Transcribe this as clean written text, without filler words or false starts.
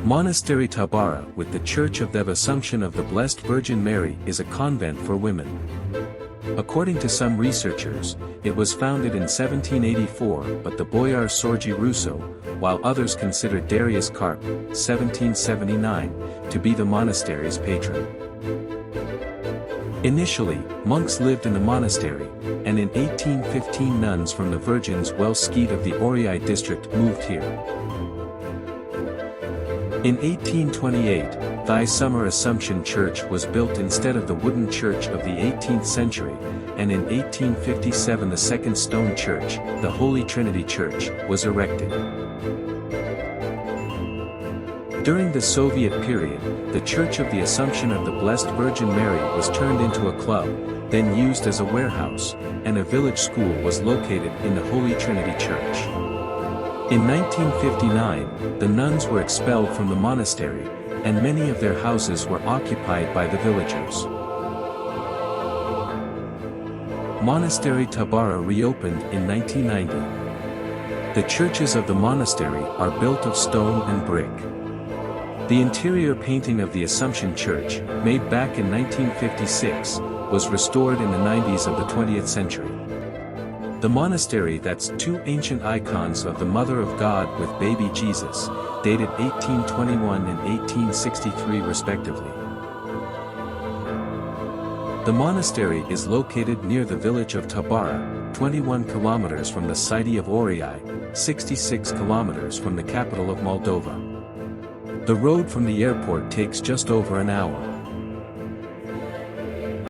Monastery Tabara with the Church of the Assumption of the Blessed Virgin Mary is a convent for women. According to some researchers, it was founded in 1784 but the Boyar Sorgi Russo, while others consider Darius Karp, 1779, to be the monastery's patron. Initially, monks lived in the monastery, and in 1815 nuns from the Virgin's Well Skeet of the Orhei district moved here. In 1828, Thy Summer Assumption Church was built instead of the wooden church of the 18th century, and in 1857 the second stone church, the Holy Trinity Church, was erected. During the Soviet period, the Church of the Assumption of the Blessed Virgin Mary was turned into a club, then used as a warehouse, and a village school was located in the Holy Trinity Church. In 1959, the nuns were expelled from the monastery, and many of their houses were occupied by the villagers. Monastery Tabara reopened in 1990. The churches of the monastery are built of stone and brick. The interior painting of the Assumption Church, made back in 1956, was restored in the 90s of the 20th century. The monastery that's two ancient icons of the Mother of God with baby Jesus, dated 1821 and 1863 respectively. The monastery is located near the village of Tabara, 21 kilometers from the city of Orhei, 66 kilometers from the capital of Moldova. The road from the airport takes just over an hour.